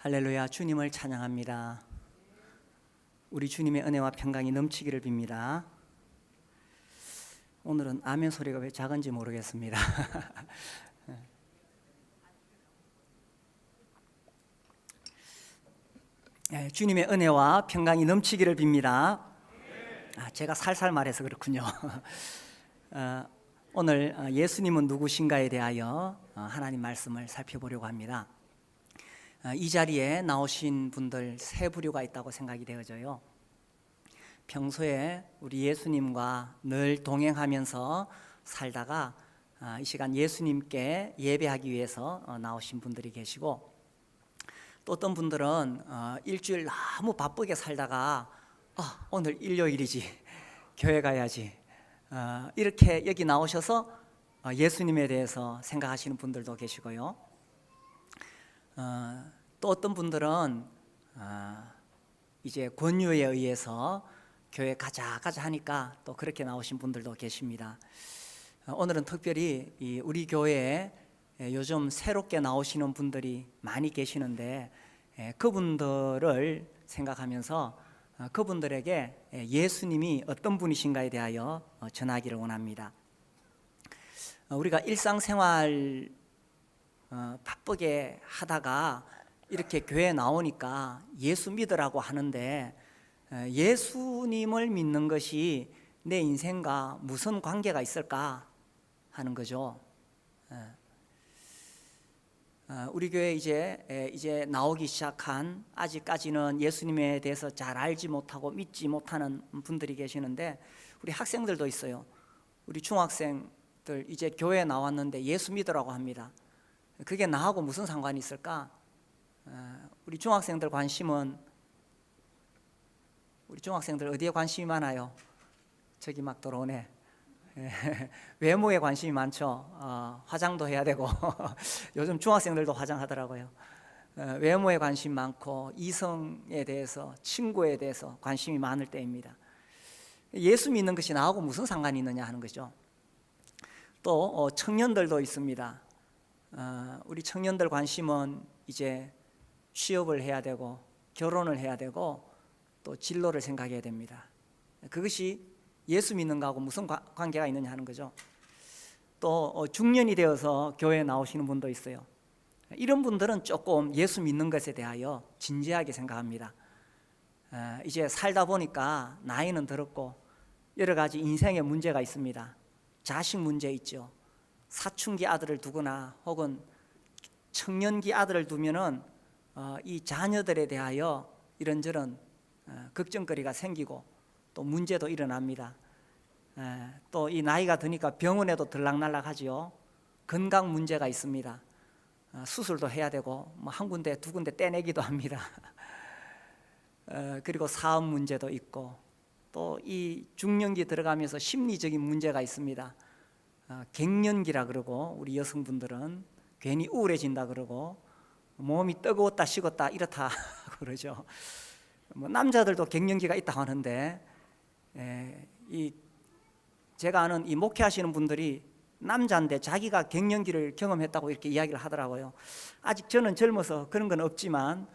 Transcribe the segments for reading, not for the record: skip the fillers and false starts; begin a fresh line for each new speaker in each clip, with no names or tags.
할렐루야, 주님을 찬양합니다. 우리 주님의 은혜와 평강이 넘치기를 빕니다. 오늘은 아멘 소리가 왜 작은지 모르겠습니다. 주님의 은혜와 평강이 넘치기를 빕니다. 제가 살살 말해서 그렇군요. 오늘 예수님은 누구신가에 대하여 하나님 말씀을 살펴보려고 합니다. 이 자리에 나오신 분들 세 부류가 있다고 생각이 되어져요. 평소에 우리 예수님과 늘 동행하면서 살다가 이 시간 예수님께 예배하기 위해서 나오신 분들이 계시고, 또 어떤 분들은 일주일 너무 바쁘게 살다가 오늘 일요일이지, 교회 가야지, 이렇게 여기 나오셔서 예수님에 대해서 생각하시는 분들도 계시고요. 또 어떤 분들은 이제 권유에 의해서 교회 가자 하니까 또 그렇게 나오신 분들도 계십니다. 오늘은 특별히 우리 교회에 요즘 새롭게 나오시는 분들이 많이 계시는데, 그분들을 생각하면서 그분들에게 예수님이 어떤 분이신가에 대하여 전하기를 원합니다. 우리가 일상생활 바쁘게 하다가 이렇게 교회에 나오니까 예수 믿으라고 하는데, 예수님을 믿는 것이 내 인생과 무슨 관계가 있을까 하는 거죠. 우리 교회 이제 나오기 시작한, 아직까지는 예수님에 대해서 잘 알지 못하고 믿지 못하는 분들이 계시는데, 우리 학생들도 있어요. 우리 중학생들 이제 교회에 나왔는데 예수 믿으라고 합니다. 그게 나하고 무슨 상관이 있을까? 우리 중학생들 어디에 관심이 많아요? 저기 막 들어오네. 외모에 관심이 많죠. 화장도 해야 되고 요즘 중학생들도 화장하더라고요. 외모에 관심 많고 이성에 대해서, 친구에 대해서 관심이 많을 때입니다. 예수 믿는 것이 나하고 무슨 상관이 있느냐 하는 거죠. 또 청년들도 있습니다. 우리 청년들 관심은 이제 취업을 해야 되고 결혼을 해야 되고 또 진로를 생각해야 됩니다. 그것이 예수 믿는 거하고 무슨 관계가 있느냐 하는 거죠. 또 중년이 되어서 교회에 나오시는 분도 있어요. 이런 분들은 조금 예수 믿는 것에 대하여 진지하게 생각합니다. 이제 살다 보니까 나이는 들었고 여러 가지 인생의 문제가 있습니다. 자식 문제 있죠. 사춘기 아들을 두거나 혹은 청년기 아들을 두면은 이 자녀들에 대하여 이런저런 걱정거리가 생기고 또 문제도 일어납니다. 또 이 나이가 드니까 병원에도 들락날락하지요. 건강 문제가 있습니다. 수술도 해야 되고 한 군데 두 군데 떼내기도 합니다. 그리고 사업 문제도 있고, 또 이 중년기 들어가면서 심리적인 문제가 있습니다. 갱년기라 그러고, 우리 여성분들은 괜히 우울해진다 그러고, 몸이 뜨거웠다 식었다 이렇다 그러죠. 남자들도 갱년기가 있다고 하는데, 제가 아는 이 목회하시는 분들이 남자인데 자기가 갱년기를 경험했다고 이렇게 이야기를 하더라고요. 아직 저는 젊어서 그런 건 없지만,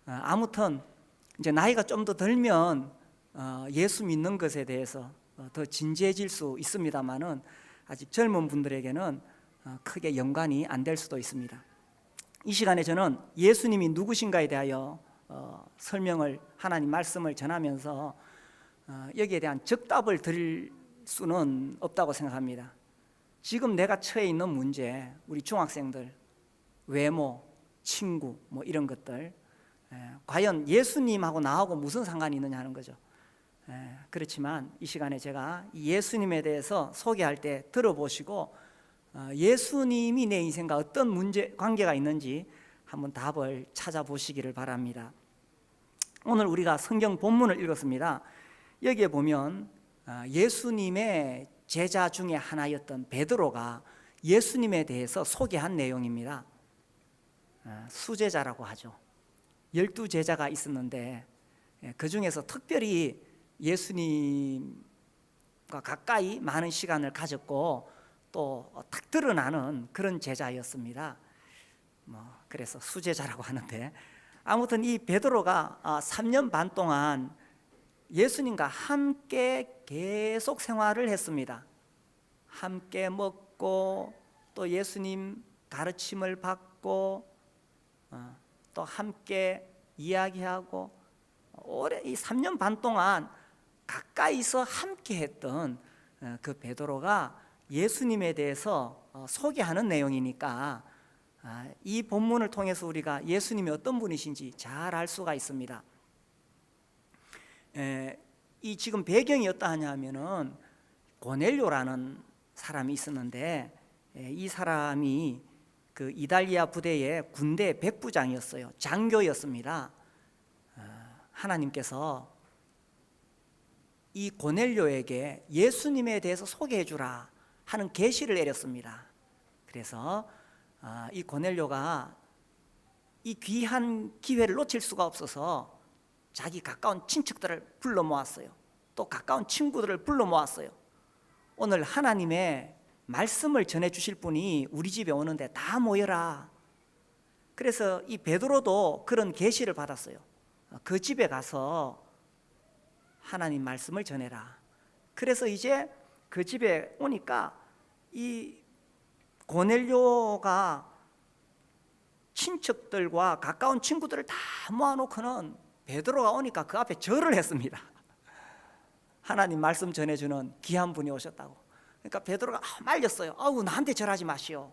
아무튼 이제 나이가 좀 더 들면 예수 믿는 것에 대해서 더 진지해질 수 있습니다만은, 아직 젊은 분들에게는 크게 연관이 안 될 수도 있습니다. 이 시간에 저는 예수님이 누구신가에 대하여 설명을, 하나님 말씀을 전하면서 여기에 대한 즉답을 드릴 수는 없다고 생각합니다. 지금 내가 처해 있는 문제, 우리 중학생들 외모, 친구 이런 것들, 과연 예수님하고 나하고 무슨 상관이 있느냐 하는 거죠. 그렇지만 이 시간에 제가 예수님에 대해서 소개할 때 들어보시고 예수님이 내 인생과 어떤 문제, 관계가 있는지 한번 답을 찾아보시기를 바랍니다. 오늘 우리가 성경 본문을 읽었습니다. 여기에 보면 예수님의 제자 중에 하나였던 베드로가 예수님에 대해서 소개한 내용입니다. 수제자라고 하죠. 12제자가 있었는데 그 중에서 특별히 예수님과 가까이 많은 시간을 가졌고 또 탁 드러나는 그런 제자였습니다. 그래서 수제자라고 하는데, 아무튼 이 베드로가 3년 반 동안 예수님과 함께 계속 생활을 했습니다. 함께 먹고 또 예수님 가르침을 받고 또 함께 이야기하고 오래 이 3년 반 동안 가까이서 함께 했던 그 베드로가 예수님에 대해서 소개하는 내용이니까 이 본문을 통해서 우리가 예수님이 어떤 분이신지 잘 알 수가 있습니다. 이 지금 배경이 어떠하냐 하면은 고넬료라는 사람이 있었는데 이 사람이 그 이달리아 부대의 군대 백부장이었어요. 장교였습니다. 하나님께서 이 고넬료에게 예수님에 대해서 소개해 주라 하는 계시를 내렸습니다. 그래서 이 고넬료가 이 귀한 기회를 놓칠 수가 없어서 자기 가까운 친척들을 불러 모았어요. 또 가까운 친구들을 불러 모았어요. 오늘 하나님의 말씀을 전해 주실 분이 우리 집에 오는데 다 모여라. 그래서 이 베드로도 그런 계시를 받았어요. 그 집에 가서 하나님 말씀을 전해라. 그래서 이제 그 집에 오니까 이 고넬료가 친척들과 가까운 친구들을 다 모아놓고는 베드로가 오니까 그 앞에 절을 했습니다. 하나님 말씀 전해주는 귀한 분이 오셨다고. 그러니까 베드로가 말렸어요. 나한테 절하지 마시오.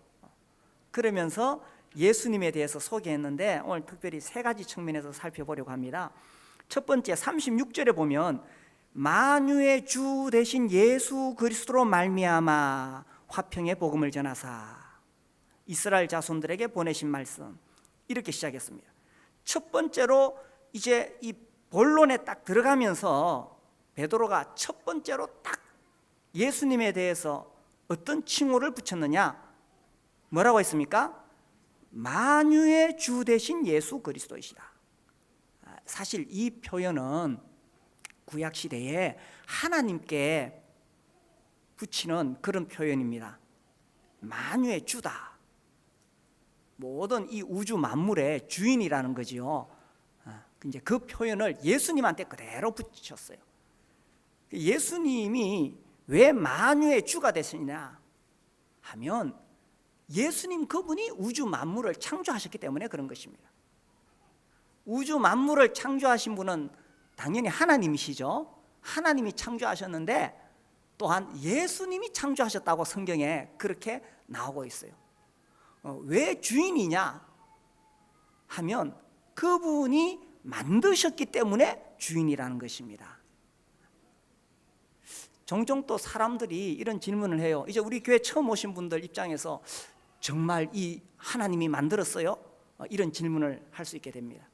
그러면서 예수님에 대해서 소개했는데 오늘 특별히 세 가지 측면에서 살펴보려고 합니다. 첫 번째 36절에 보면 만유의 주 되신 예수 그리스도로 말미암아 화평의 복음을 전하사 이스라엘 자손들에게 보내신 말씀, 이렇게 시작했습니다. 첫 번째로 이제 이 본론에 딱 들어가면서 베드로가 첫 번째로 딱 예수님에 대해서 어떤 칭호를 붙였느냐, 뭐라고 했습니까? 만유의 주 되신 예수 그리스도이시다. 사실 이 표현은 구약시대에 하나님께 붙이는 그런 표현입니다. 만유의 주다, 모든 이 우주 만물의 주인이라는 거지요. 이제 그 표현을 예수님한테 그대로 붙이셨어요. 예수님이 왜 만유의 주가 되시냐 하면 예수님 그분이 우주 만물을 창조하셨기 때문에 그런 것입니다. 우주 만물을 창조하신 분은 당연히 하나님이시죠. 하나님이 창조하셨는데 또한 예수님이 창조하셨다고 성경에 그렇게 나오고 있어요. 왜 주인이냐 하면 그분이 만드셨기 때문에 주인이라는 것입니다. 종종 또 사람들이 이런 질문을 해요. 이제 우리 교회 처음 오신 분들 입장에서 정말 이 하나님이 만들었어요? 이런 질문을 할 수 있게 됩니다.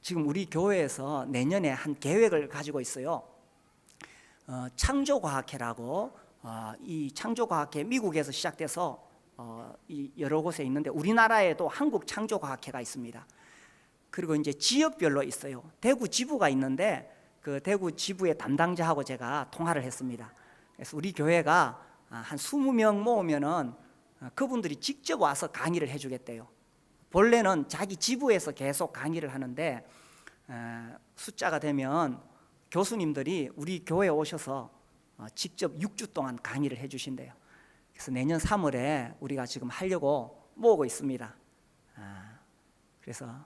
지금 우리 교회에서 내년에 한 계획을 가지고 있어요. 창조과학회라고, 이 창조과학회 미국에서 시작돼서 여러 곳에 있는데 우리나라에도 한국 창조과학회가 있습니다. 그리고 이제 지역별로 있어요. 대구 지부가 있는데 그 대구 지부의 담당자하고 제가 통화를 했습니다. 그래서 우리 교회가 한 20명 모으면은 그분들이 직접 와서 강의를 해주겠대요. 본래는 자기 지부에서 계속 강의를 하는데 숫자가 되면 교수님들이 우리 교회에 오셔서 직접 6주 동안 강의를 해주신대요. 그래서 내년 3월에 우리가 지금 하려고 모으고 있습니다. 그래서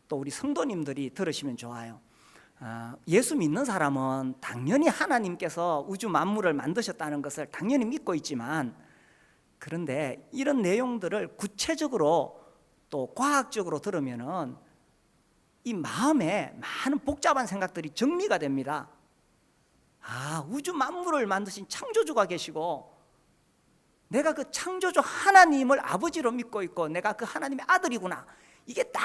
또 우리 성도님들이 들으시면 좋아요. 예수 믿는 사람은 당연히 하나님께서 우주 만물을 만드셨다는 것을 당연히 믿고 있지만, 그런데 이런 내용들을 구체적으로 또 과학적으로 들으면은 이 마음에 많은 복잡한 생각들이 정리가 됩니다. 우주 만물을 만드신 창조주가 계시고 내가 그 창조주 하나님을 아버지로 믿고 있고 내가 그 하나님의 아들이구나, 이게 딱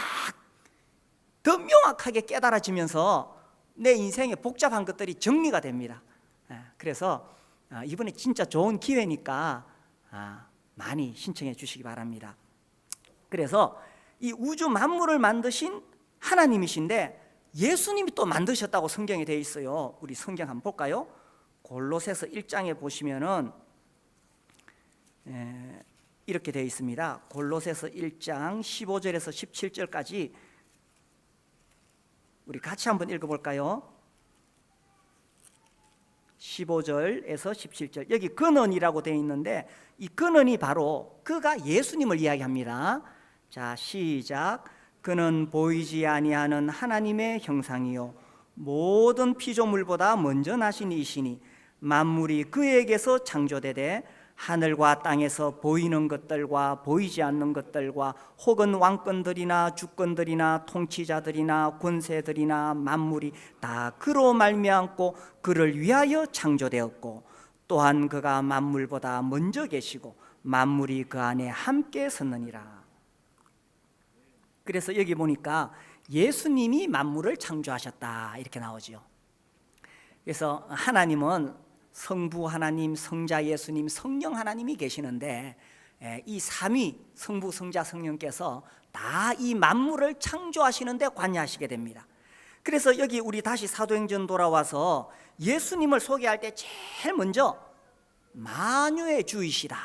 더 명확하게 깨달아지면서 내 인생의 복잡한 것들이 정리가 됩니다. 그래서 이번에 진짜 좋은 기회니까 많이 신청해 주시기 바랍니다. 그래서 이 우주 만물을 만드신 하나님이신데 예수님이 또 만드셨다고 성경에 되어 있어요. 우리 성경 한번 볼까요? 골로새서 1장에 보시면은 이렇게 되어 있습니다. 골로새서 1장 15절에서 17절까지 우리 같이 한번 읽어볼까요? 15절에서 17절, 여기 근원이라고 되어 있는데 이 근원이 바로 그가 예수님을 이야기합니다. 자, 시작. 그는 보이지 아니하는 하나님의 형상이요 모든 피조물보다 먼저 나신 이시니 만물이 그에게서 창조되되 하늘과 땅에서 보이는 것들과 보이지 않는 것들과 혹은 왕권들이나 주권들이나 통치자들이나 권세들이나 만물이 다 그로 말미암고 그를 위하여 창조되었고 또한 그가 만물보다 먼저 계시고 만물이 그 안에 함께 섰느니라. 그래서 여기 보니까 예수님이 만물을 창조하셨다 이렇게 나오죠. 그래서 하나님은 성부 하나님, 성자 예수님, 성령 하나님이 계시는데 이 삼위 성부, 성자, 성령께서 다 이 만물을 창조하시는데 관여하시게 됩니다. 그래서 여기 우리 다시 사도행전 돌아와서 예수님을 소개할 때 제일 먼저 만유의 주이시다,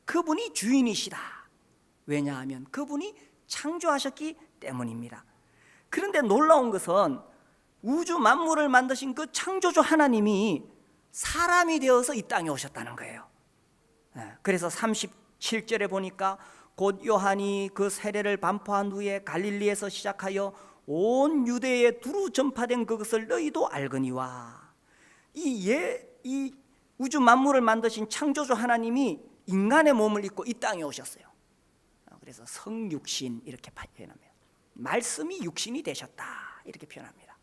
그분이 주인이시다. 왜냐하면 그분이 창조하셨기 때문입니다. 그런데 놀라운 것은 우주 만물을 만드신 그 창조주 하나님이 사람이 되어서 이 땅에 오셨다는 거예요. 그래서 37절에 보니까 곧 요한이 그 세례를 반포한 후에 갈릴리에서 시작하여 온 유대에 두루 전파된 그것을 너희도 알거니와. 이 우주 만물을 만드신 창조주 하나님이 인간의 몸을 입고 이 땅에 오셨어요. 그래서 성육신 이렇게 표현합니다. 말씀이 육신이 되셨다 이렇게 표현합니다.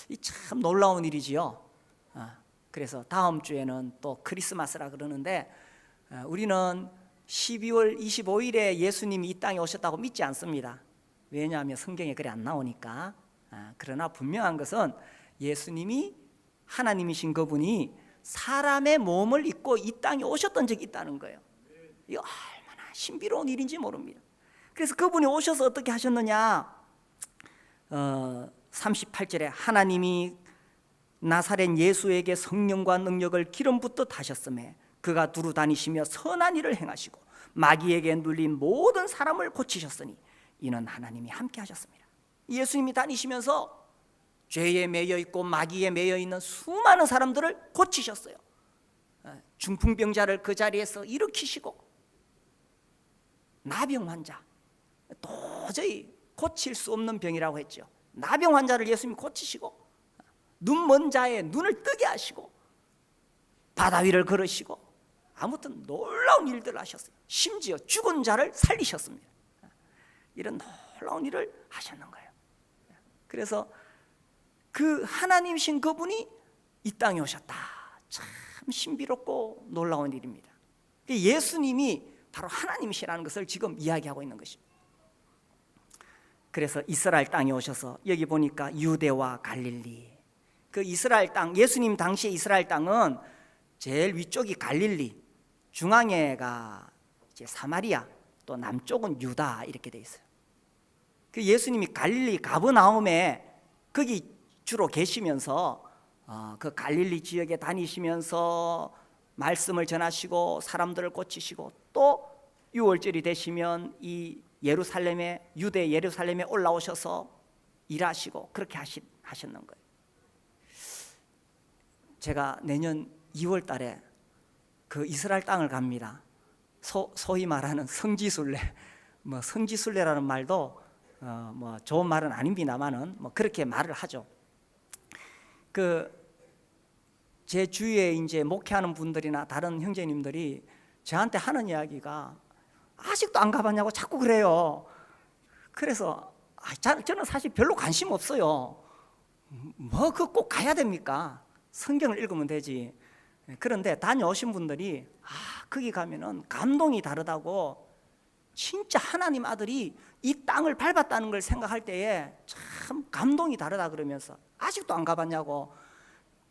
이 참 놀라운 일이지요. 그래서 다음 주에는 또 크리스마스라 그러는데 우리는 12월 25일에 예수님이 이 땅에 오셨다고 믿지 않습니다. 왜냐하면 성경에 그래 안 나오니까. 그러나 분명한 것은 예수님이 하나님이신 그분이 사람의 몸을 입고 이 땅에 오셨던 적이 있다는 거예요. 이거 얼마나 신비로운 일인지 모릅니다. 그래서 그분이 오셔서 어떻게 하셨느냐, 38절에 하나님이 나사렛 예수에게 성령과 능력을 기름 붓듯 하셨음에 그가 두루 다니시며 선한 일을 행하시고 마귀에게 눌린 모든 사람을 고치셨으니 이는 하나님이 함께 하셨습니다. 예수님이 다니시면서 죄에 매여 있고 마귀에 매여 있는 수많은 사람들을 고치셨어요. 중풍병자를 그 자리에서 일으키시고 나병 환자, 도저히 고칠 수 없는 병이라고 했죠. 나병 환자를 예수님이 고치시고 눈 먼 자의 눈을 뜨게 하시고 바다 위를 걸으시고 아무튼 놀라운 일들을 하셨어요. 심지어 죽은 자를 살리셨습니다. 이런 놀라운 일을 하셨는 거예요. 그래서 그 하나님이신 그분이 이 땅에 오셨다. 참 신비롭고 놀라운 일입니다. 예수님이 바로 하나님이시라는 것을 지금 이야기하고 있는 것입니다. 그래서 이스라엘 땅에 오셔서 여기 보니까 유대와 갈릴리, 그 이스라엘 땅, 예수님 당시 이스라엘 땅은 제일 위쪽이 갈릴리, 중앙에가 이제 사마리아, 또 남쪽은 유다 이렇게 돼 있어요. 그 예수님이 갈릴리 가버나움에 거기 주로 계시면서 그 갈릴리 지역에 다니시면서 말씀을 전하시고 사람들을 고치시고 또 6월절이 되시면 이 예루살렘에, 유대 예루살렘에 올라오셔서 일하시고 그렇게 하셨는 거예요. 제가 내년 2월 달에 그 이스라엘 땅을 갑니다. 소위 말하는 성지순례, 뭐 성지순례라는 말도 뭐 좋은 말은 아닙니다만은 뭐 그렇게 말을 하죠. 제 주위에 이제 목회하는 분들이나 다른 형제님들이 저한테 하는 이야기가 아직도 안 가봤냐고 자꾸 그래요. 그래서 저는 사실 별로 관심 없어요. 뭐 그 꼭 가야 됩니까? 성경을 읽으면 되지. 그런데 다녀오신 분들이 거기 가면은 감동이 다르다고, 진짜 하나님 아들이 이 땅을 밟았다는 걸 생각할 때에 참 감동이 다르다 그러면서 아직도 안 가봤냐고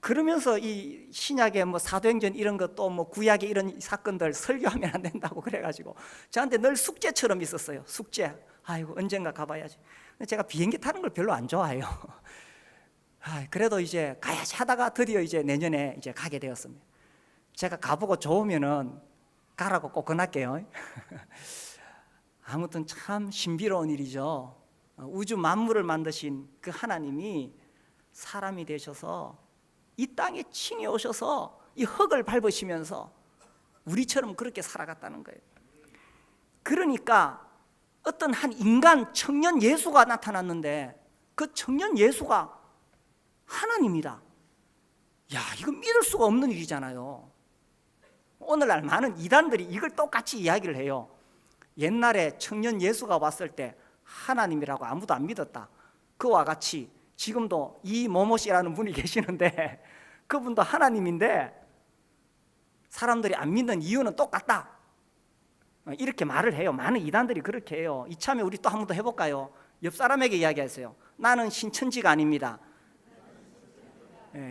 그러면서 이 신약의 뭐 사도행전 이런 것도 뭐 구약의 이런 사건들 설교하면 안 된다고 그래가지고 저한테 늘 숙제처럼 있었어요. 숙제. 아이고 언젠가 가봐야지. 제가 비행기 타는 걸 별로 안 좋아해요. 그래도 이제 가야지 하다가 드디어 이제 내년에 이제 가게 되었습니다. 제가 가보고 좋으면은 가라고 꼭 권할게요. 아무튼 참 신비로운 일이죠. 우주 만물을 만드신 그 하나님이 사람이 되셔서 이 땅에 친히 오셔서 이 흙을 밟으시면서 우리처럼 그렇게 살아갔다는 거예요. 그러니까 어떤 한 인간 청년 예수가 나타났는데 그 청년 예수가 하나님이다. 야, 이거 믿을 수가 없는 일이잖아요. 오늘날 많은 이단들이 이걸 똑같이 이야기를 해요. 옛날에 청년 예수가 왔을 때 하나님이라고 아무도 안 믿었다. 그와 같이 지금도 이 모모씨라는 분이 계시는데 그분도 하나님인데 사람들이 안 믿는 이유는 똑같다. 이렇게 말을 해요. 많은 이단들이 그렇게 해요. 이참에 우리 또 한 번 더 해볼까요? 옆 사람에게 이야기하세요. 나는 신천지가 아닙니다.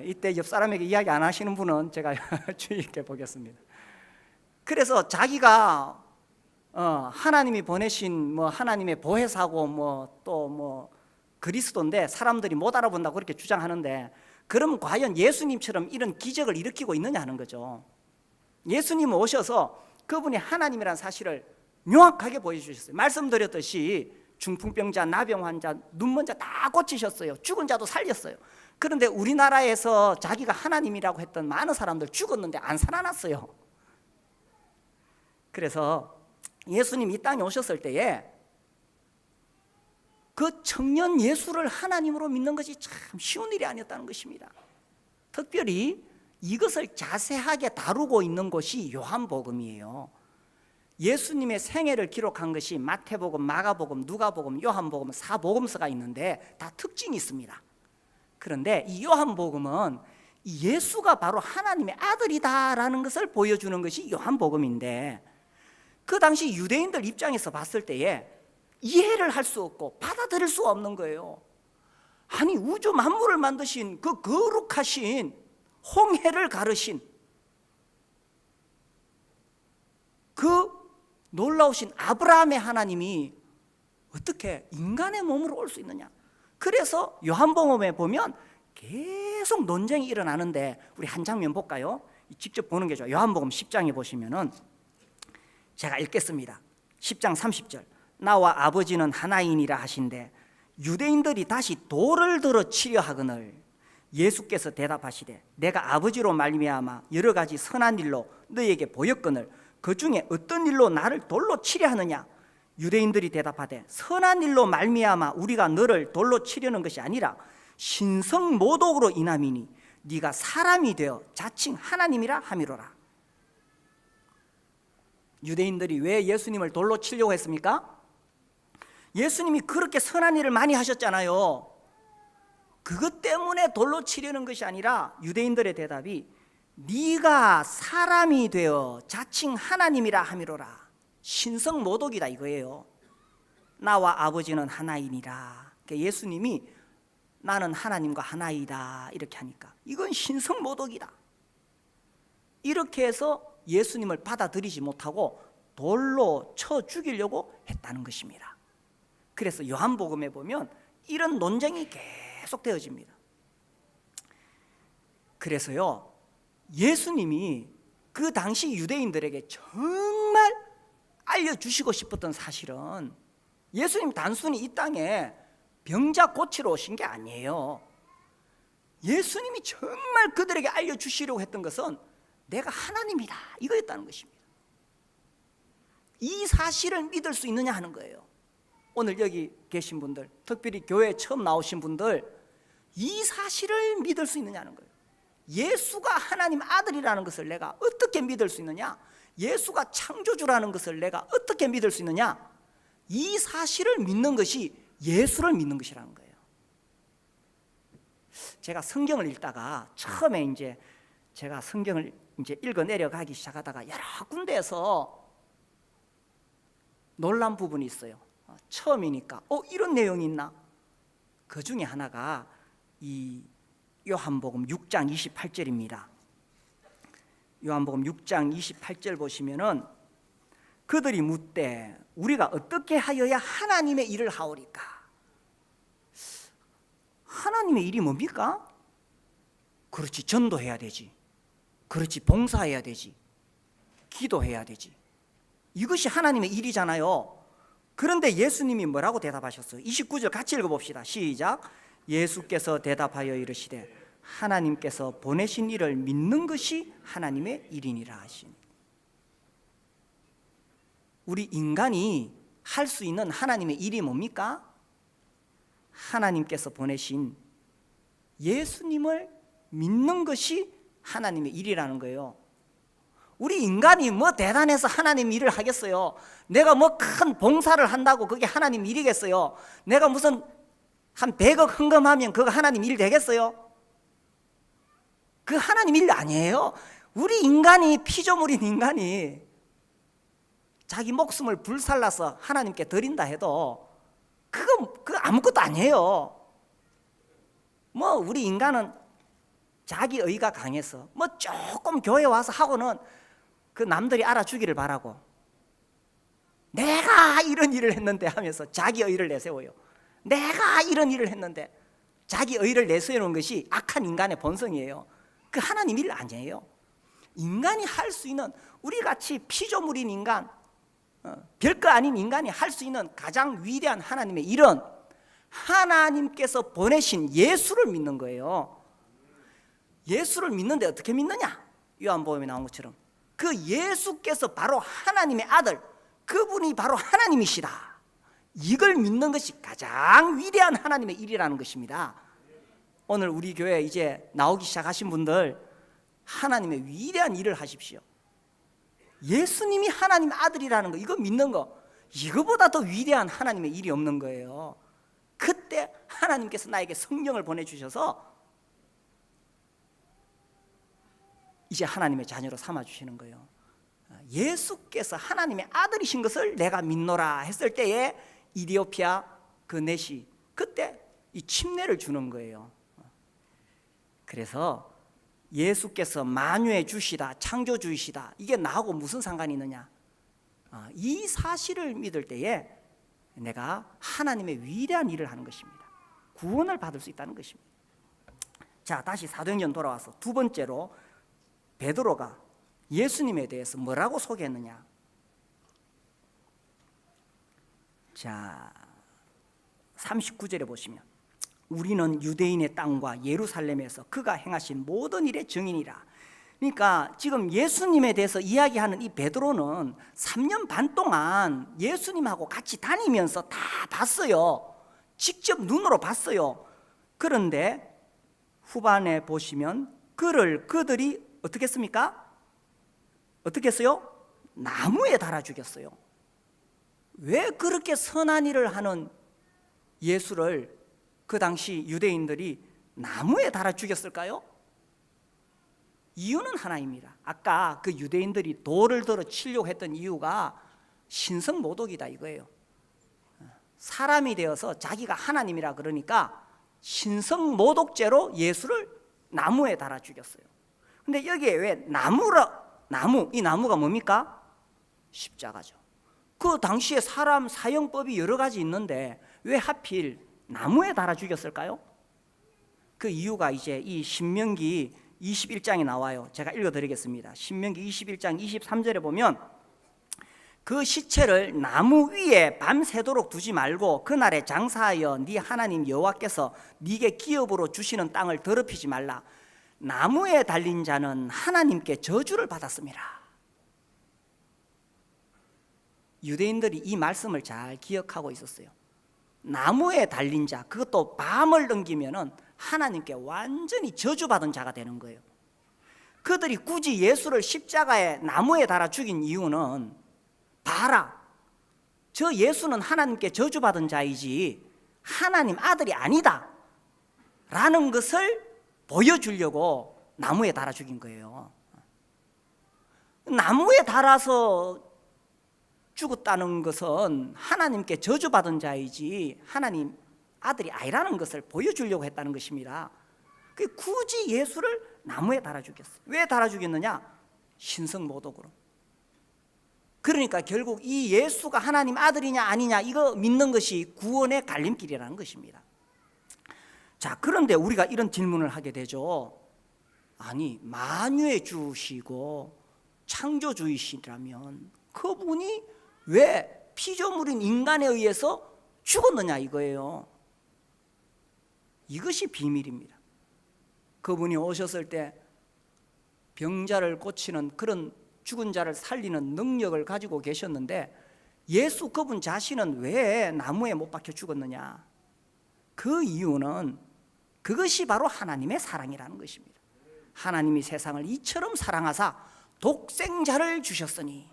이때 옆 사람에게 이야기 안 하시는 분은 제가 주의 있게 보겠습니다. 그래서 자기가 하나님이 보내신 하나님의 보혜사고 또 그리스도인데 사람들이 못 알아본다고 그렇게 주장하는데, 그럼 과연 예수님처럼 이런 기적을 일으키고 있느냐 하는 거죠. 예수님 오셔서 그분이 하나님이라는 사실을 명확하게 보여주셨어요. 말씀드렸듯이 중풍병자, 나병 환자, 눈먼 자 다 고치셨어요. 죽은 자도 살렸어요. 그런데 우리나라에서 자기가 하나님이라고 했던 많은 사람들 죽었는데 안 살아났어요. 그래서 예수님 이 땅에 오셨을 때에 그 청년 예수를 하나님으로 믿는 것이 참 쉬운 일이 아니었다는 것입니다. 특별히 이것을 자세하게 다루고 있는 곳이 요한복음이에요. 예수님의 생애를 기록한 것이 마태복음, 마가복음, 누가복음, 요한복음, 사복음서가 있는데 다 특징이 있습니다. 그런데 이 요한복음은 예수가 바로 하나님의 아들이다라는 것을 보여주는 것이 요한복음인데, 그 당시 유대인들 입장에서 봤을 때에 이해를 할 수 없고 받아들일 수 없는 거예요. 아니, 우주 만물을 만드신 그 거룩하신 홍해를 가르신 그 놀라우신 아브라함의 하나님이 어떻게 인간의 몸으로 올 수 있느냐. 그래서 요한복음에 보면 계속 논쟁이 일어나는데 우리 한 장면 볼까요? 직접 보는 게 좋아요. 요한복음 10장에 보시면은 제가 읽겠습니다. 10장 30절. 나와 아버지는 하나이니라 하신대 유대인들이 다시 돌을 들어 치려 하거늘 예수께서 대답하시되 내가 아버지로 말미암아 여러 가지 선한 일로 너희에게 보였거늘 그 중에 어떤 일로 나를 돌로 치려 하느냐. 유대인들이 대답하되 선한 일로 말미암아 우리가 너를 돌로 치려는 것이 아니라 신성모독으로 인함이니 네가 사람이 되어 자칭 하나님이라 함이로라. 유대인들이 왜 예수님을 돌로 치려고 했습니까? 예수님이 그렇게 선한 일을 많이 하셨잖아요. 그것 때문에 돌로 치려는 것이 아니라 유대인들의 대답이 네가 사람이 되어 자칭 하나님이라 함이로라. 신성모독이다 이거예요. 나와 아버지는 하나이니라. 그러니까 예수님이 나는 하나님과 하나이다 이렇게 하니까 이건 신성모독이다. 이렇게 해서 예수님을 받아들이지 못하고 돌로 쳐 죽이려고 했다는 것입니다. 그래서 요한복음에 보면 이런 논쟁이 계속 되어집니다. 그래서요, 예수님이 그 당시 유대인들에게 정말 알려주시고 싶었던 사실은 예수님 단순히 이 땅에 병자 고치러 오신 게 아니에요. 예수님이 정말 그들에게 알려주시려고 했던 것은 내가 하나님이다 이거였다는 것입니다. 이 사실을 믿을 수 있느냐 하는 거예요. 오늘 여기 계신 분들, 특별히 교회에 처음 나오신 분들, 이 사실을 믿을 수 있느냐는 거예요. 예수가 하나님 아들이라는 것을 내가 어떻게 믿을 수 있느냐? 예수가 창조주라는 것을 내가 어떻게 믿을 수 있느냐? 이 사실을 믿는 것이 예수를 믿는 것이라는 거예요. 제가 성경을 읽다가 처음에 이제 제가 성경을 이제 읽어 내려가기 시작하다가 여러 군데에서 놀란 부분이 있어요. 처음이니까 이런 내용이 있나? 그 중에 하나가 이 요한복음 6장 28절입니다. 요한복음 6장 28절 보시면은 그들이 묻되 우리가 어떻게 하여야 하나님의 일을 하오리까? 하나님의 일이 뭡니까? 그렇지, 전도해야 되지. 그렇지, 봉사해야 되지. 기도해야 되지. 이것이 하나님의 일이잖아요. 그런데 예수님이 뭐라고 대답하셨어요? 29절 같이 읽어봅시다. 시작. 예수께서 대답하여 이르시되 하나님께서 보내신 이를 믿는 것이 하나님의 일이니라 하시니. 우리 인간이 할 수 있는 하나님의 일이 뭡니까? 하나님께서 보내신 예수님을 믿는 것이 하나님의 일이라는 거예요. 우리 인간이 뭐 대단해서 하나님 일을 하겠어요? 내가 뭐 큰 봉사를 한다고 그게 하나님 일이겠어요? 내가 무슨 한 100억 헌금하면 그거 하나님 일 되겠어요? 그 하나님 일 아니에요. 우리 인간이, 피조물인 인간이 자기 목숨을 불살라서 하나님께 드린다 해도 그거 아무것도 아니에요. 뭐 우리 인간은 자기 의가 강해서 뭐 조금 교회 와서 하고는 그 남들이 알아주기를 바라고 내가 이런 일을 했는데 하면서 자기 의를 내세워요. 내가 이런 일을 했는데 자기 의를 내세우는 것이 악한 인간의 본성이에요. 그 하나님 일 아니에요. 인간이 할 수 있는, 우리같이 피조물인 인간, 별거 아닌 인간이 할 수 있는 가장 위대한 하나님의 일은 하나님께서 보내신 예수를 믿는 거예요. 예수를 믿는데 어떻게 믿느냐? 요한복음에 나온 것처럼 그 예수께서 바로 하나님의 아들, 그분이 바로 하나님이시다. 이걸 믿는 것이 가장 위대한 하나님의 일이라는 것입니다. 오늘 우리 교회 이제 나오기 시작하신 분들 하나님의 위대한 일을 하십시오. 예수님이 하나님의 아들이라는 거, 이거 믿는 거, 이거보다 더 위대한 하나님의 일이 없는 거예요. 그때 하나님께서 나에게 성령을 보내주셔서 이제 하나님의 자녀로 삼아주시는 거예요. 예수께서 하나님의 아들이신 것을 내가 믿노라 했을 때에 이디오피아 그 넷이 그때 이 침례를 주는 거예요. 그래서 예수께서 만유의 주시다, 창조주이시다, 이게 나하고 무슨 상관이 있느냐? 이 사실을 믿을 때에 내가 하나님의 위대한 일을 하는 것입니다. 구원을 받을 수 있다는 것입니다. 자, 다시 사도행전 돌아와서 두 번째로 베드로가 예수님에 대해서 뭐라고 소개했느냐? 자, 39절에 보시면 우리는 유대인의 땅과 예루살렘에서 그가 행하신 모든 일의 증인이라. 그러니까 지금 예수님에 대해서 이야기하는 이 베드로는 3년 반 동안 예수님하고 같이 다니면서 다 봤어요. 직접 눈으로 봤어요. 그런데 후반에 보시면 그들이 어떻게 했습니까? 어떻게 했어요? 나무에 달아 죽였어요. 왜 그렇게 선한 일을 하는 예수를 그 당시 유대인들이 나무에 달아 죽였을까요? 이유는 하나입니다. 아까 그 유대인들이 돌을 들어 치려고 했던 이유가 신성모독이다 이거예요. 사람이 되어서 자기가 하나님이라 그러니까 신성모독죄로 예수를 나무에 달아 죽였어요. 근데 여기에 왜 이 나무가 뭡니까? 십자가죠. 그 당시에 사람 사형법이 여러 가지 있는데 왜 하필 나무에 달아 죽였을까요? 그 이유가 이제 이 신명기 21장에 나와요. 제가 읽어드리겠습니다. 신명기 21장 23절에 보면 그 시체를 나무 위에 밤새도록 두지 말고 그날에 장사하여 네 하나님 여호와께서 네게 기업으로 주시는 땅을 더럽히지 말라. 나무에 달린 자는 하나님께 저주를 받았습니다. 유대인들이 이 말씀을 잘 기억하고 있었어요. 나무에 달린 자, 그것도 밤을 넘기면은 하나님께 완전히 저주받은 자가 되는 거예요. 그들이 굳이 예수를 십자가에 나무에 달아 죽인 이유는 봐라, 저 예수는 하나님께 저주받은 자이지 하나님 아들이 아니다 라는 것을 보여주려고 나무에 달아 죽인 거예요. 나무에 달아서 죽었다는 것은 하나님께 저주받은 자이지 하나님 아들이 아니라는 것을 보여주려고 했다는 것입니다. 굳이 예수를 나무에 달아 죽였어요. 왜 달아 죽였느냐? 신성모독으로. 그러니까 결국 이 예수가 하나님 아들이냐 아니냐 이거 믿는 것이 구원의 갈림길이라는 것입니다. 자, 그런데 우리가 이런 질문을 하게 되죠. 아니, 만유해 주시고 창조주이시라면 그분이 왜 피조물인 인간에 의해서 죽었느냐 이거예요. 이것이 비밀입니다. 그분이 오셨을 때 병자를 고치는 그런 죽은 자를 살리는 능력을 가지고 계셨는데 예수 그분 자신은 왜 나무에 못 박혀 죽었느냐? 그 이유는 그것이 바로 하나님의 사랑이라는 것입니다. 하나님이 세상을 이처럼 사랑하사 독생자를 주셨으니,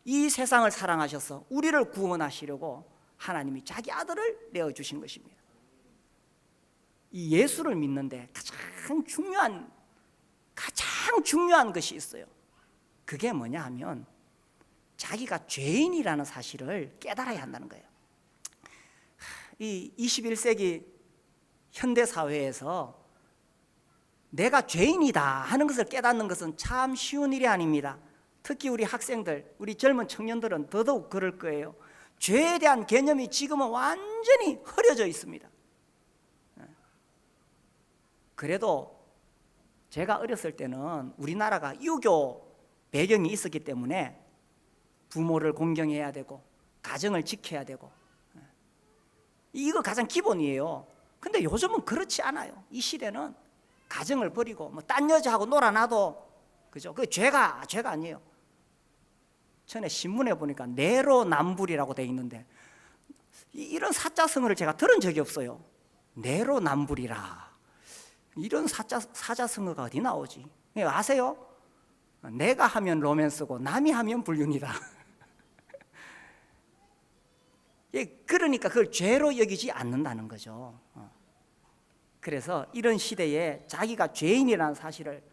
이 세상을 사랑하셔서 우리를 구원하시려고 하나님이 자기 아들을 내어주신 것입니다. 이 예수를 믿는데 가장 중요한 것이 있어요. 그게 뭐냐 하면 자기가 죄인이라는 사실을 깨달아야 한다는 거예요. 이 21세기 현대사회에서 내가 죄인이다 하는 것을 깨닫는 것은 참 쉬운 일이 아닙니다. 특히 우리 학생들, 우리 젊은 청년들은 더더욱 그럴 거예요. 죄에 대한 개념이 지금은 완전히 흐려져 있습니다. 그래도 제가 어렸을 때는 우리나라가 유교 배경이 있었기 때문에 부모를 공경해야 되고 가정을 지켜야 되고, 이거 가장 기본이에요. 근데 요즘은 그렇지 않아요. 이 시대는 가정을 버리고 뭐 딴 여자하고 놀아놔도, 그죠? 그 죄가 아니에요. 전에 신문에 보니까 내로남불이라고 돼 있는데 이런 사자성어를 제가 들은 적이 없어요. 내로남불이라, 이런 사자성어가 어디 나오지? 아세요? 내가 하면 로맨스고 남이 하면 불륜이다. 그러니까 그걸 죄로 여기지 않는다는 거죠. 그래서 이런 시대에 자기가 죄인이라는 사실을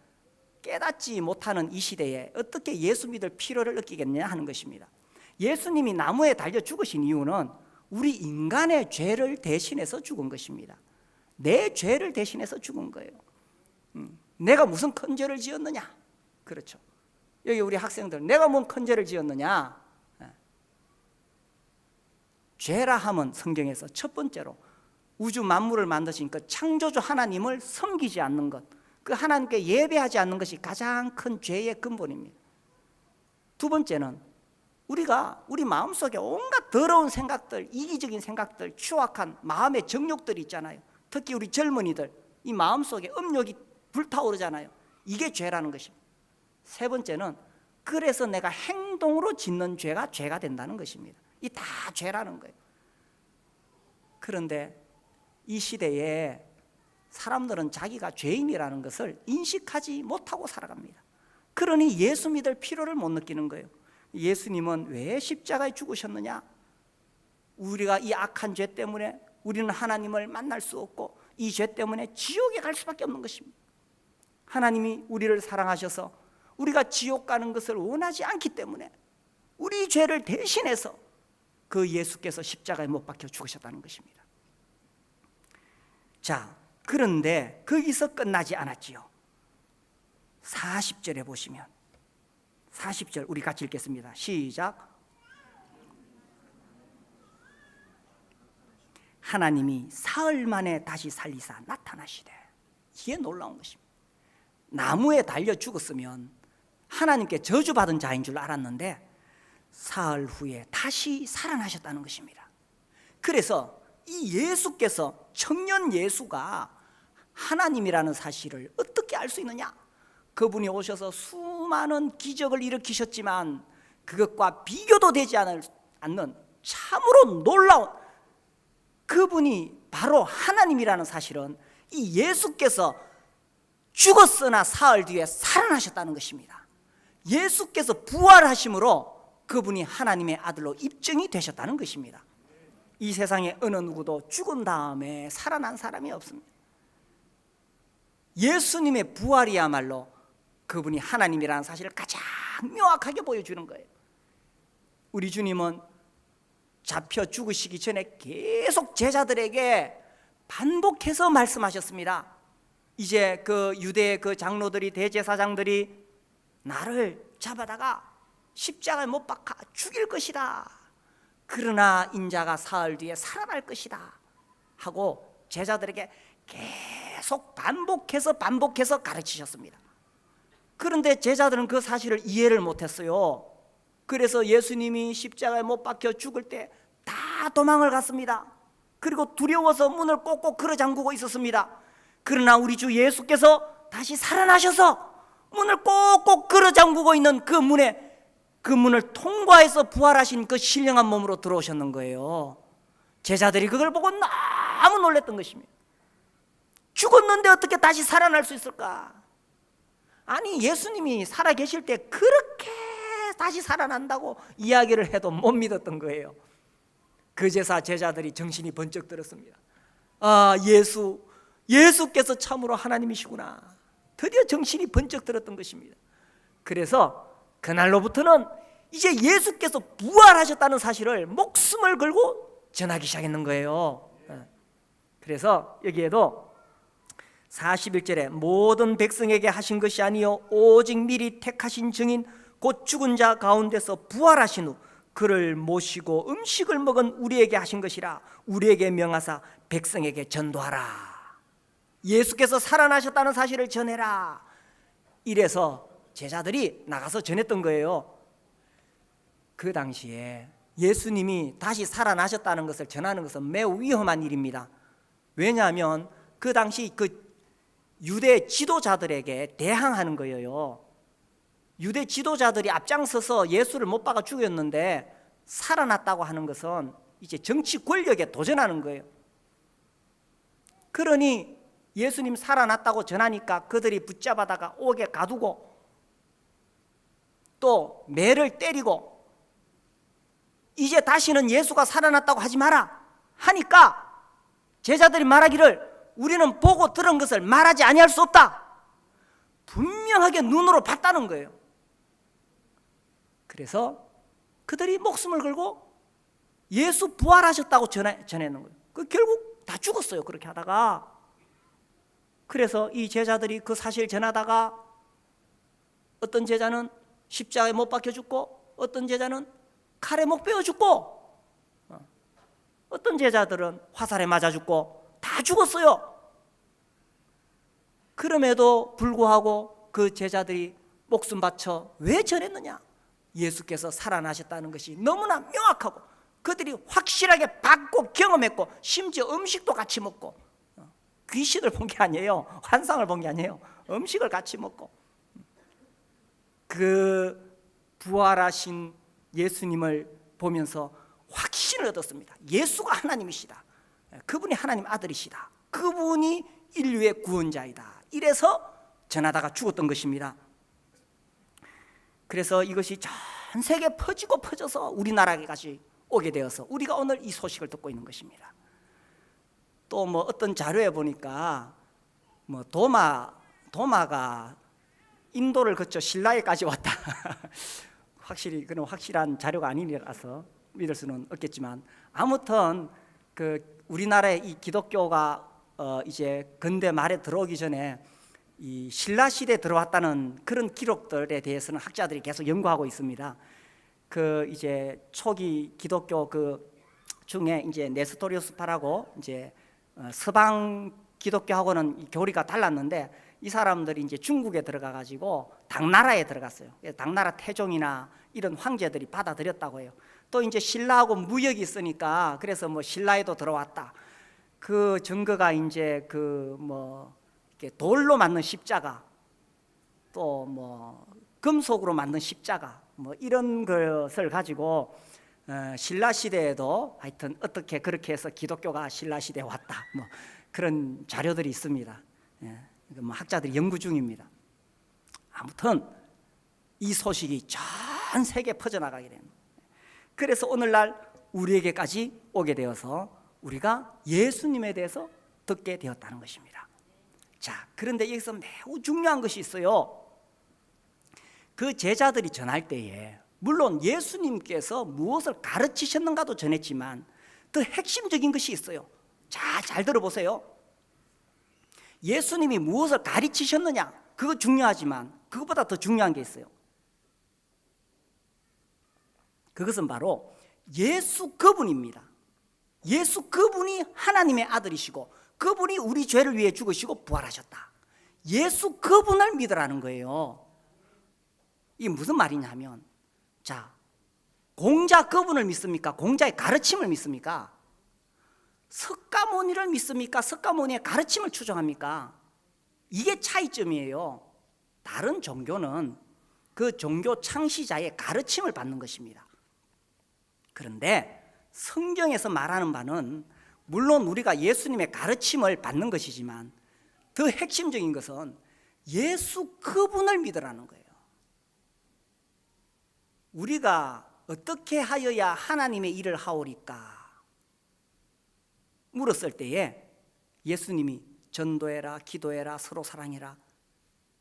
깨닫지 못하는 이 시대에 어떻게 예수 믿을 필요를 느끼겠냐 하는 것입니다. 예수님이 나무에 달려 죽으신 이유는 우리 인간의 죄를 대신해서 죽은 것입니다. 내 죄를 대신해서 죽은 거예요. 내가 무슨 큰 죄를 지었느냐? 그렇죠. 여기 우리 학생들, 내가 뭔 큰 죄를 지었느냐? 죄라 하면 성경에서 첫 번째로 우주 만물을 만드신 그 창조주 하나님을 섬기지 않는 것, 그 하나님께 예배하지 않는 것이 가장 큰 죄의 근본입니다. 두 번째는 우리가 우리 마음속에 온갖 더러운 생각들, 이기적인 생각들, 추악한 마음의 정욕들이 있잖아요. 특히 우리 젊은이들, 이 마음속에 음욕이 불타오르잖아요. 이게 죄라는 것입니다. 세 번째는 그래서 내가 행동으로 짓는 죄가 죄가 된다는 것입니다. 이 다 죄라는 거예요. 그런데 이 시대에 사람들은 자기가 죄인이라는 것을 인식하지 못하고 살아갑니다. 그러니 예수 믿을 필요를 못 느끼는 거예요. 예수님은 왜 십자가에 죽으셨느냐? 우리가 이 악한 죄 때문에 우리는 하나님을 만날 수 없고 이 죄 때문에 지옥에 갈 수밖에 없는 것입니다. 하나님이 우리를 사랑하셔서 우리가 지옥 가는 것을 원하지 않기 때문에 우리 죄를 대신해서 그 예수께서 십자가에 못 박혀 죽으셨다는 것입니다. 자, 그런데 거기서 끝나지 않았지요. 40절에 보시면, 40절 우리 같이 읽겠습니다. 시작. 하나님이 사흘 만에 다시 살리사 나타나시되. 이게 놀라운 것입니다. 나무에 달려 죽었으면 하나님께 저주받은 자인 줄 알았는데 사흘 후에 다시 살아나셨다는 것입니다. 그래서 이 예수께서, 청년 예수가 하나님이라는 사실을 어떻게 알 수 있느냐? 그분이 오셔서 수많은 기적을 일으키셨지만 그것과 비교도 되지 않는 참으로 놀라운, 그분이 바로 하나님이라는 사실은 이 예수께서 죽었으나 사흘 뒤에 살아나셨다는 것입니다. 예수께서 부활하심으로 그분이 하나님의 아들로 입증이 되셨다는 것입니다. 이 세상에 어느 누구도 죽은 다음에 살아난 사람이 없습니다. 예수님의 부활이야말로 그분이 하나님이라는 사실을 가장 명확하게 보여주는 거예요. 우리 주님은 잡혀 죽으시기 전에 계속 제자들에게 반복해서 말씀하셨습니다. 이제 그 유대 그 장로들이, 대제사장들이 나를 잡아다가 십자가에 못 박아 죽일 것이다. 그러나 인자가 사흘 뒤에 살아날 것이다 하고 제자들에게 계속 반복해서 가르치셨습니다. 그런데 제자들은 그 사실을 이해를 못했어요. 그래서 예수님이 십자가에 못 박혀 죽을 때 다 도망을 갔습니다. 그리고 두려워서 문을 꼭꼭 걸어 잠그고 있었습니다. 그러나 우리 주 예수께서 다시 살아나셔서 문을 꼭꼭 걸어 잠그고 있는 그 문을 통과해서 부활하신 그 신령한 몸으로 들어오셨는 거예요. 제자들이 그걸 보고 너무 놀랐던 것입니다. 죽었는데 어떻게 다시 살아날 수 있을까? 아니, 예수님이 살아계실 때 그렇게 다시 살아난다고 이야기를 해도 못 믿었던 거예요. 그제서 제자들이 정신이 번쩍 들었습니다. 아, 예수께서 참으로 하나님이시구나. 드디어 정신이 번쩍 들었던 것입니다. 그래서 그날로부터는 이제 예수께서 부활하셨다는 사실을 목숨을 걸고 전하기 시작했는 거예요. 그래서 여기에도 41절에 모든 백성에게 하신 것이 아니요 오직 미리 택하신 증인 곧 죽은 자 가운데서 부활하신 후 그를 모시고 음식을 먹은 우리에게 하신 것이라 우리에게 명하사 백성에게 전도하라. 예수께서 살아나셨다는 사실을 전해라. 이래서 제자들이 나가서 전했던 거예요. 그 당시에 예수님이 다시 살아나셨다는 것을 전하는 것은 매우 위험한 일입니다. 왜냐하면 그 당시 그 유대 지도자들에게 대항하는 거예요. 유대 지도자들이 앞장서서 예수를 못 박아 죽였는데 살아났다고 하는 것은 이제 정치 권력에 도전하는 거예요. 그러니 예수님 살아났다고 전하니까 그들이 붙잡아다가 옥에 가두고 또 매를 때리고 이제 다시는 예수가 살아났다고 하지 마라 하니까 제자들이 말하기를 우리는 보고 들은 것을 말하지 아니할 수 없다. 분명하게 눈으로 봤다는 거예요. 그래서 그들이 목숨을 걸고 예수 부활하셨다고 전했는 거예요. 그 결국 다 죽었어요. 그렇게 하다가. 그래서 이 제자들이 그 사실 전하다가 어떤 제자는 십자가에 못 박혀 죽고 어떤 제자는 칼에 목 베어 죽고 어떤 제자들은 화살에 맞아 죽고 다 죽었어요. 그럼에도 불구하고 그 제자들이 목숨 바쳐 왜 전했느냐? 예수께서 살아나셨다는 것이 너무나 명확하고 그들이 확실하게 봤고 경험했고 심지어 음식도 같이 먹고 귀신을 본 게 아니에요. 환상을 본 게 아니에요. 음식을 같이 먹고 그 부활하신 예수님을 보면서 확신을 얻었습니다. 예수가 하나님이시다. 그분이 하나님 아들이시다. 그분이 인류의 구원자이다. 이래서 전하다가 죽었던 것입니다. 그래서 이것이 전 세계에 퍼지고 퍼져서 우리나라에까지 오게 되어서 우리가 오늘 이 소식을 듣고 있는 것입니다. 또 뭐 어떤 자료에 보니까 뭐 도마가 인도를 거쳐 신라에까지 왔다. 확실히 그런 확실한 자료가 아니라서 믿을 수는 없겠지만 아무튼 그 우리나라에 이 기독교가 이제 근대 말에 들어오기 전에 이 신라 시대에 들어왔다는 그런 기록들에 대해서는 학자들이 계속 연구하고 있습니다. 그 이제 초기 기독교 그 중에 이제 네스토리우스파라고 이제 서방 기독교하고는 교리가 달랐는데 이 사람들이 이제 중국에 들어가 가지고 당나라에 들어갔어요. 당나라 태종이나 이런 황제들이 받아들였다고 해요. 또 이제 신라하고 무역이 있으니까 그래서 뭐 신라에도 들어왔다. 그 증거가 이제 그 뭐 돌로 만든 십자가, 또 뭐 금속으로 만든 십자가, 뭐 이런 것을 가지고 신라 시대에도 하여튼 어떻게 그렇게 해서 기독교가 신라 시대에 왔다. 뭐 그런 자료들이 있습니다. 뭐 학자들이 연구 중입니다. 아무튼 이 소식이 전 세계에 퍼져나가게 됩니다. 그래서 오늘날 우리에게까지 오게 되어서 우리가 예수님에 대해서 듣게 되었다는 것입니다. 자, 그런데 여기서 매우 중요한 것이 있어요. 그 제자들이 전할 때에 물론 예수님께서 무엇을 가르치셨는가도 전했지만 더 핵심적인 것이 있어요. 자, 잘 들어보세요. 예수님이 무엇을 가르치셨느냐, 그거 중요하지만 그것보다 더 중요한 게 있어요. 그것은 바로 예수 그분입니다. 예수 그분이 하나님의 아들이시고 그분이 우리 죄를 위해 죽으시고 부활하셨다. 예수 그분을 믿으라는 거예요. 이게 무슨 말이냐면, 자, 공자 그분을 믿습니까? 공자의 가르침을 믿습니까? 석가모니를 믿습니까? 석가모니의 가르침을 추종합니까? 이게 차이점이에요. 다른 종교는 그 종교 창시자의 가르침을 받는 것입니다. 그런데 성경에서 말하는 바는 물론 우리가 예수님의 가르침을 받는 것이지만 더 핵심적인 것은 예수 그분을 믿으라는 거예요. 우리가 어떻게 하여야 하나님의 일을 하오리까 물었을 때에 예수님이 전도해라, 기도해라, 서로 사랑해라,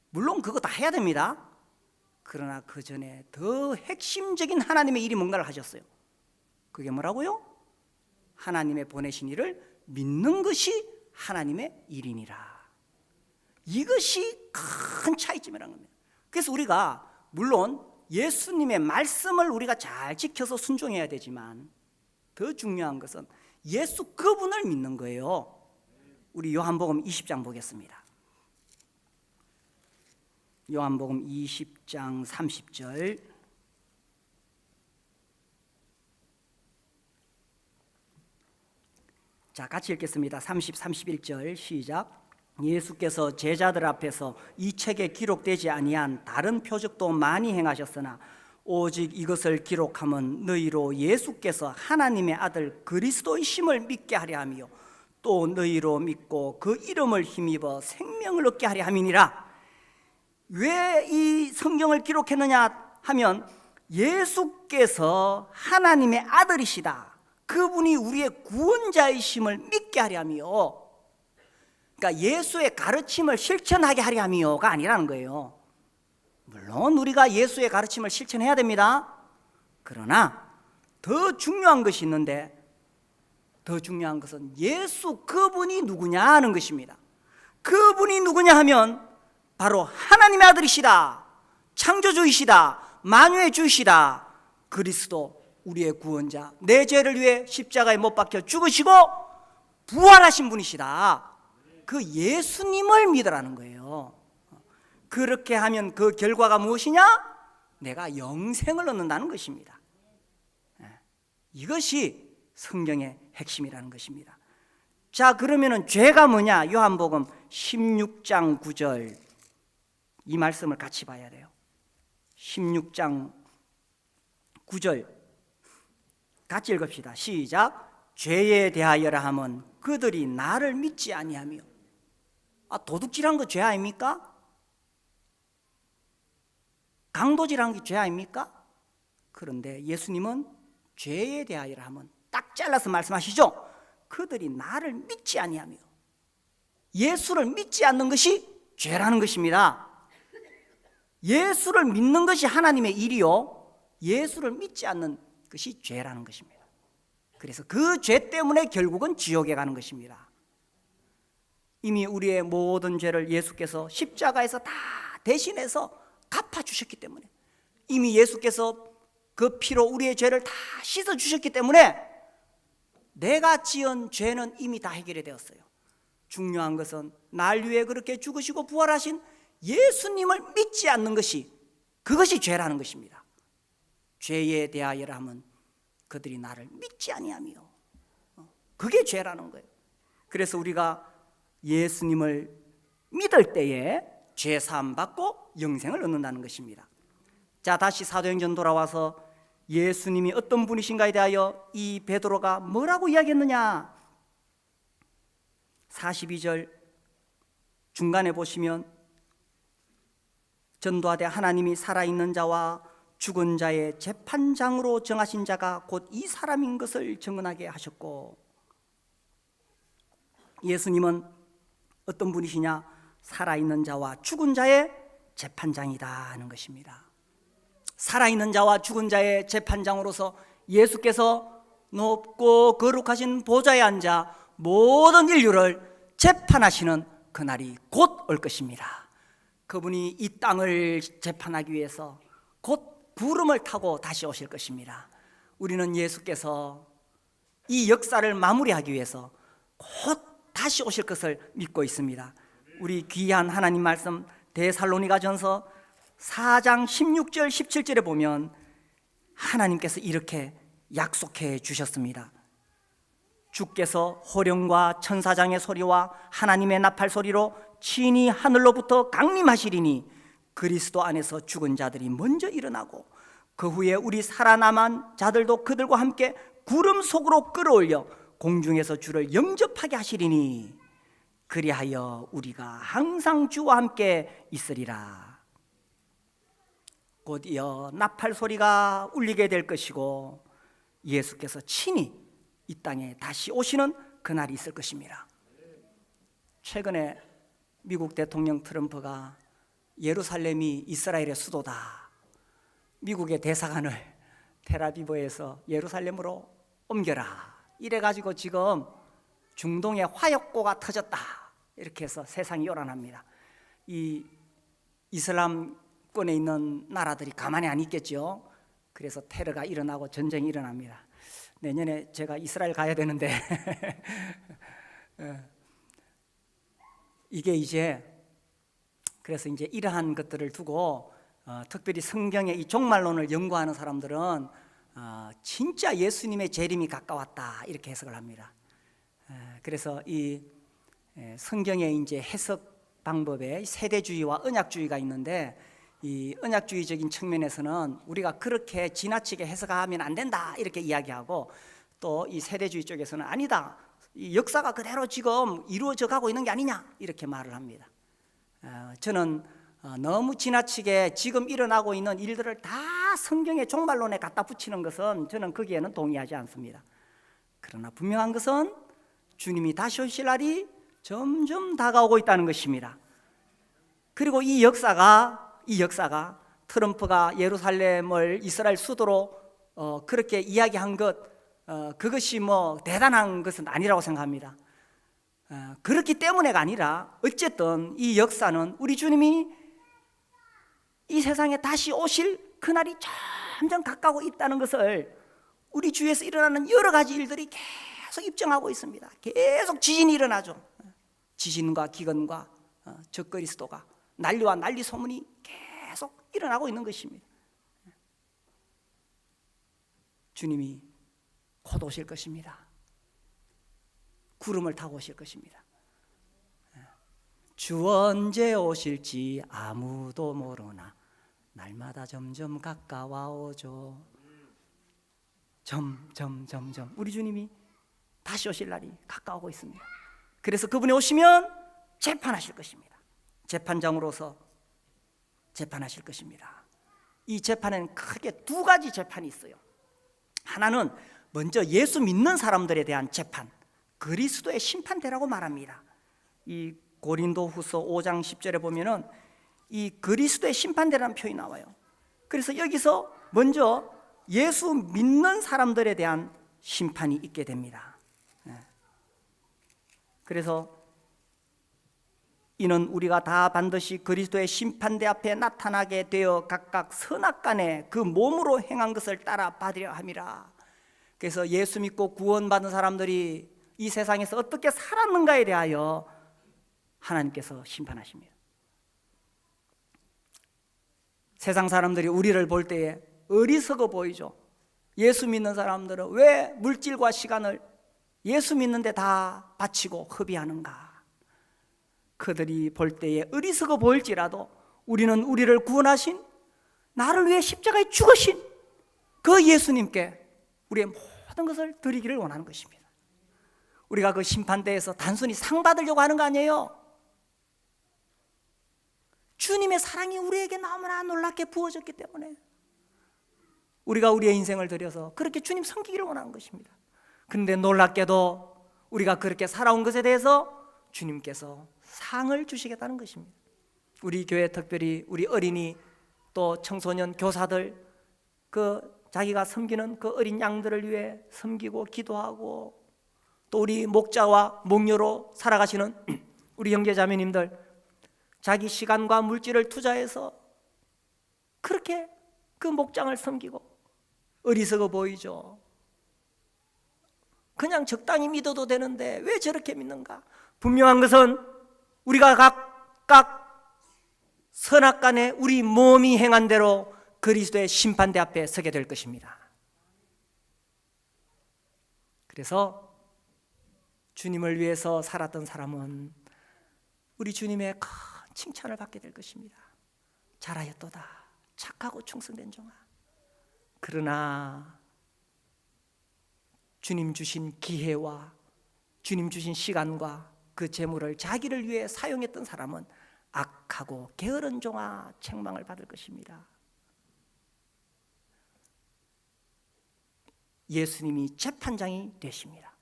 물론 그거 다 해야 됩니다. 그러나 그 전에 더 핵심적인 하나님의 일이 뭔가를 하셨어요. 그게 뭐라고요? 하나님의 보내신 일을 믿는 것이 하나님의 일이니라. 이것이 큰 차이점이라는 겁니다. 그래서 우리가 물론 예수님의 말씀을 우리가 잘 지켜서 순종해야 되지만 더 중요한 것은 예수 그분을 믿는 거예요. 우리 요한복음 20장 보겠습니다. 요한복음 20장 30절. 자, 같이 읽겠습니다. 30, 31절 시작. 예수께서 제자들 앞에서 이 책에 기록되지 아니한 다른 표적도 많이 행하셨으나 오직 이것을 기록함은 너희로 예수께서 하나님의 아들 그리스도이심을 믿게 하려 함이요 또 너희로 믿고 그 이름을 힘입어 생명을 얻게 하려 함이니라. 왜 이 성경을 기록했느냐 하면 예수께서 하나님의 아들이시다, 그분이 우리의 구원자이심을 믿게 하려 함이요, 그러니까 예수의 가르침을 실천하게 하려 함이요가 아니라는 거예요. 물론 우리가 예수의 가르침을 실천해야 됩니다. 그러나 더 중요한 것이 있는데, 더 중요한 것은 예수 그분이 누구냐 하는 것입니다. 그분이 누구냐 하면 바로 하나님의 아들이시다, 창조주이시다, 만유의 주이시다, 그리스도 우리의 구원자, 내 죄를 위해 십자가에 못 박혀 죽으시고 부활하신 분이시다. 그 예수님을 믿으라는 거예요. 그렇게 하면 그 결과가 무엇이냐? 내가 영생을 얻는다는 것입니다. 이것이 성경의 핵심이라는 것입니다. 자, 그러면은 죄가 뭐냐? 요한복음 16장 9절 이 말씀을 같이 봐야 돼요. 16장 9절 같이 읽읍시다. 시작. 죄에 대하여라 함은 그들이 나를 믿지 아니하며. 도둑질한 거 죄 아닙니까? 강도질한 게 죄 아닙니까? 그런데 예수님은 죄에 대하여라 하면 딱 잘라서 말씀하시죠. 그들이 나를 믿지 아니하며. 예수를 믿지 않는 것이 죄라는 것입니다. 예수를 믿는 것이 하나님의 일이요, 예수를 믿지 않는 것이 죄라는 것입니다. 그래서 그 죄 때문에 결국은 지옥에 가는 것입니다. 이미 우리의 모든 죄를 예수께서 십자가에서 다 대신해서 갚아주셨기 때문에, 이미 예수께서 그 피로 우리의 죄를 다 씻어주셨기 때문에 내가 지은 죄는 이미 다 해결이 되었어요. 중요한 것은 날 위해 그렇게 죽으시고 부활하신 예수님을 믿지 않는 것이, 그것이 죄라는 것입니다. 죄에 대하여라 하면 그들이 나를 믿지 아니하며, 그게 죄라는 거예요. 그래서 우리가 예수님을 믿을 때에 죄 사함 받고 영생을 얻는다는 것입니다. 자, 다시 사도행전 돌아와서 예수님이 어떤 분이신가에 대하여 이 베드로가 뭐라고 이야기했느냐? 42절 중간에 보시면 전도하되 하나님이 살아있는 자와 죽은 자의 재판장으로 정하신 자가 곧 이 사람인 것을 증언하게 하셨고, 예수님은 어떤 분이시냐? 살아있는 자와 죽은 자의 재판장이다 하는 것입니다. 살아있는 자와 죽은 자의 재판장으로서 예수께서 높고 거룩하신 보좌에 앉아 모든 인류를 재판하시는 그날이 곧 올 것입니다. 그분이 이 땅을 재판하기 위해서 곧 구름을 타고 다시 오실 것입니다. 우리는 예수께서 이 역사를 마무리하기 위해서 곧 다시 오실 것을 믿고 있습니다. 우리 귀한 하나님 말씀 데살로니가전서 4장 16절 17절에 보면 하나님께서 이렇게 약속해 주셨습니다. 주께서 호령과 천사장의 소리와 하나님의 나팔 소리로 친히 하늘로부터 강림하시리니 그리스도 안에서 죽은 자들이 먼저 일어나고 그 후에 우리 살아남은 자들도 그들과 함께 구름 속으로 끌어올려 공중에서 주를 영접하게 하시리니 그리하여 우리가 항상 주와 함께 있으리라. 곧 이어 나팔 소리가 울리게 될 것이고 예수께서 친히 이 땅에 다시 오시는 그날이 있을 것입니다. 최근에 미국 대통령 트럼프가 예루살렘이 이스라엘의 수도다, 미국의 대사관을 텔아비브에서 예루살렘으로 옮겨라, 이래가지고 지금 중동에 화약고가 터졌다, 이렇게 해서 세상이 요란합니다. 이 이슬람권에 있는 나라들이 가만히 안 있겠죠. 그래서 테러가 일어나고 전쟁이 일어납니다. 내년에 제가 이스라엘 가야 되는데 이게 이제 그래서 이제 이러한 것들을 두고 특별히 성경의 이 종말론을 연구하는 사람들은 진짜 예수님의 재림이 가까웠다, 이렇게 해석을 합니다. 그래서 이 성경의 이제 해석 방법에 세대주의와 언약주의가 있는데, 이 언약주의적인 측면에서는 우리가 그렇게 지나치게 해석하면 안 된다, 이렇게 이야기하고, 또 이 세대주의 쪽에서는 아니다, 이 역사가 그대로 지금 이루어져 가고 있는 게 아니냐, 이렇게 말을 합니다. 저는 너무 지나치게 지금 일어나고 있는 일들을 다 성경의 종말론에 갖다 붙이는 것은 저는 거기에는 동의하지 않습니다. 그러나 분명한 것은 주님이 다시 오실 날이 점점 다가오고 있다는 것입니다. 그리고 이 역사가 트럼프가 예루살렘을 이스라엘 수도로 그렇게 이야기한 것, 그것이 뭐 대단한 것은 아니라고 생각합니다. 그렇기 때문에가 아니라 어쨌든 이 역사는 우리 주님이 이 세상에 다시 오실 그날이 점점 가까우고 있다는 것을 우리 주위에서 일어나는 여러 가지 일들이 계속 입증하고 있습니다. 계속 지진이 일어나죠. 지진과 기근과 적그리스도가 난리와 난리 소문이 계속 일어나고 있는 것입니다. 주님이 곧 오실 것입니다. 구름을 타고 오실 것입니다. 주 언제 오실지 아무도 모르나 날마다 점점 가까워오죠. 점점 우리 주님이 다시 오실 날이 가까우고 있습니다. 그래서 그분이 오시면 재판하실 것입니다. 재판장으로서 재판하실 것입니다. 이 재판에는 크게 두 가지 재판이 있어요. 하나는 먼저 예수 믿는 사람들에 대한 재판, 그리스도의 심판대라고 말합니다. 이 고린도후서 5장 10절에 보면은 이 그리스도의 심판대라는 표현이 나와요. 그래서 여기서 먼저 예수 믿는 사람들에 대한 심판이 있게 됩니다. 그래서 이는 우리가 다 반드시 그리스도의 심판대 앞에 나타나게 되어 각각 선악간에 그 몸으로 행한 것을 따라 받으려 함이라. 그래서 예수 믿고 구원받은 사람들이 이 세상에서 어떻게 살았는가에 대하여 하나님께서 심판하십니다. 세상 사람들이 우리를 볼 때에 어리석어 보이죠. 예수 믿는 사람들은 왜 물질과 시간을 예수 믿는데 다 바치고 허비하는가? 그들이 볼 때에 어리석어 보일지라도 우리는 우리를 구원하신, 나를 위해 십자가에 죽으신 그 예수님께 우리의 모든 것을 드리기를 원하는 것입니다. 우리가 그 심판대에서 단순히 상 받으려고 하는 거 아니에요. 주님의 사랑이 우리에게 너무나 놀랍게 부어졌기 때문에 우리가 우리의 인생을 들여서 그렇게 주님 섬기기를 원하는 것입니다. 그런데 놀랍게도 우리가 그렇게 살아온 것에 대해서 주님께서 상을 주시겠다는 것입니다. 우리 교회 특별히 우리 어린이 또 청소년 교사들, 그 자기가 섬기는 그 어린 양들을 위해 섬기고 기도하고, 또 우리 목자와 목녀로 살아가시는 우리 형제자매님들, 자기 시간과 물질을 투자해서 그렇게 그 목장을 섬기고, 어리석어 보이죠. 그냥 적당히 믿어도 되는데 왜 저렇게 믿는가? 분명한 것은 우리가 각각 선악간에 우리 몸이 행한 대로 그리스도의 심판대 앞에 서게 될 것입니다. 그래서 주님을 위해서 살았던 사람은 우리 주님의 큰 칭찬을 받게 될 것입니다. 잘하였도다 착하고 충성된 종아. 그러나 주님 주신 기회와 주님 주신 시간과 그 재물을 자기를 위해 사용했던 사람은 악하고 게으른 종아 책망을 받을 것입니다. 예수님이 재판장이 되십니다.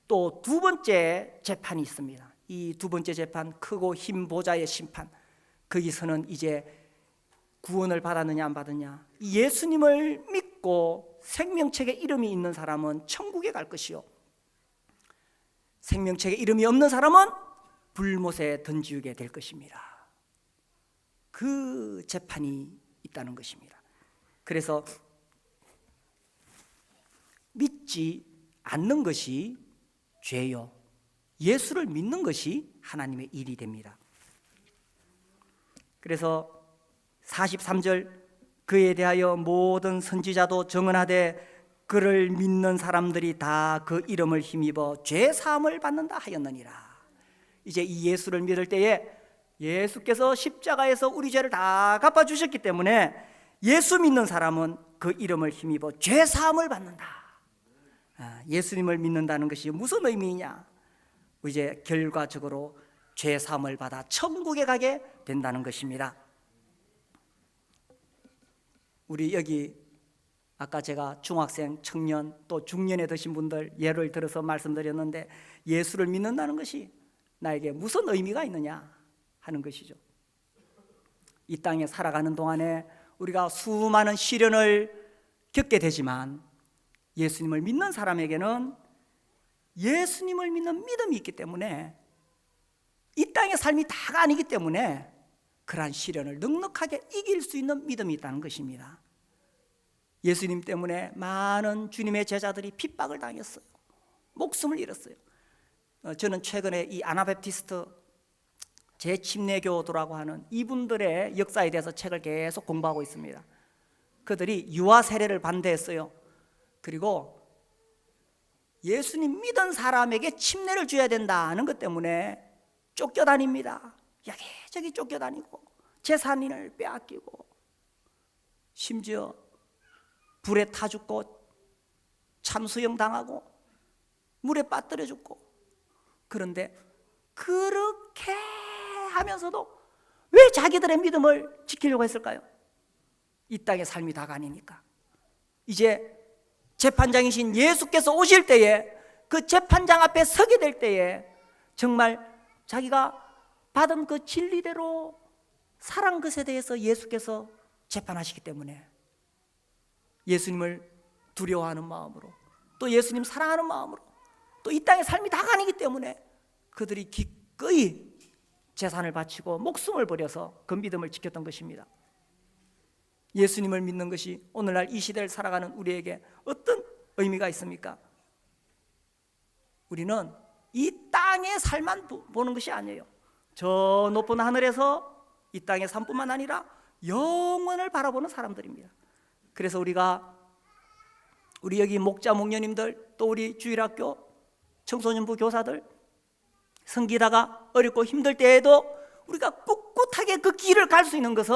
또 두 번째 재판이 있습니다. 이 두 번째 재판, 크고 흰 보좌의 심판. 거기서는 이제 구원을 받았느냐 안 받았느냐, 예수님을 믿고 생명책에 이름이 있는 사람은 천국에 갈 것이요, 생명책에 이름이 없는 사람은 불못에 던지게 될 것입니다. 그 재판이 있다는 것입니다. 그래서 믿지 않는 것이 죄요, 예수를 믿는 것이 하나님의 일이 됩니다. 그래서 43절, 그에 대하여 모든 선지자도 증언하되 그를 믿는 사람들이 다 그 이름을 힘입어 죄 사함을 받는다 하였느니라. 이제 이 예수를 믿을 때에 예수께서 십자가에서 우리 죄를 다 갚아주셨기 때문에 예수 믿는 사람은 그 이름을 힘입어 죄 사함을 받는다. 예수님을 믿는다는 것이 무슨 의미냐? 이제 결과적으로 죄 사함을 받아 천국에 가게 된다는 것입니다. 우리 여기 아까 제가 중학생, 청년 또 중년에 드신 분들 예를 들어서 말씀드렸는데, 예수를 믿는다는 것이 나에게 무슨 의미가 있느냐 하는 것이죠. 이 땅에 살아가는 동안에 우리가 수많은 시련을 겪게 되지만 예수님을 믿는 사람에게는 예수님을 믿는 믿음이 있기 때문에, 이 땅의 삶이 다가 아니기 때문에 그러한 시련을 넉넉하게 이길 수 있는 믿음이 있다는 것입니다. 예수님 때문에 많은 주님의 제자들이 핍박을 당했어요. 목숨을 잃었어요. 저는 최근에 이 아나베프티스트 재침례교도라고 하는 이분들의 역사에 대해서 책을 계속 공부하고 있습니다. 그들이 유아 세례를 반대했어요. 그리고 예수님 믿은 사람에게 침례를 줘야 된다는 것 때문에 쫓겨다닙니다. 여기저기 쫓겨다니고 재산을 빼앗기고 심지어 불에 타 죽고 참수형 당하고 물에 빠뜨려 죽고. 그런데 그렇게 하면서도 왜 자기들의 믿음을 지키려고 했을까요? 이 땅의 삶이 다가 아니니까. 이제 재판장이신 예수께서 오실 때에, 그 재판장 앞에 서게 될 때에 정말 자기가 받은 그 진리대로 살한 것에 대해서 예수께서 재판하시기 때문에 예수님을 두려워하는 마음으로, 또 예수님 사랑하는 마음으로, 또 이 땅의 삶이 다가 아니기 때문에 그들이 기꺼이 재산을 바치고 목숨을 버려서 그 믿음을 지켰던 것입니다. 예수님을 믿는 것이 오늘날 이 시대를 살아가는 우리에게 어떤 의미가 있습니까? 우리는 이 땅의 삶만 보는 것이 아니에요. 저 높은 하늘에서 이 땅의 삶뿐만 아니라 영원을 바라보는 사람들입니다. 그래서 우리 여기 목자 목녀님들, 또 우리 주일학교 청소년부 교사들 섬기다가 어렵고 힘들 때에도 우리가 꿋꿋하게 그 길을 갈 수 있는 것은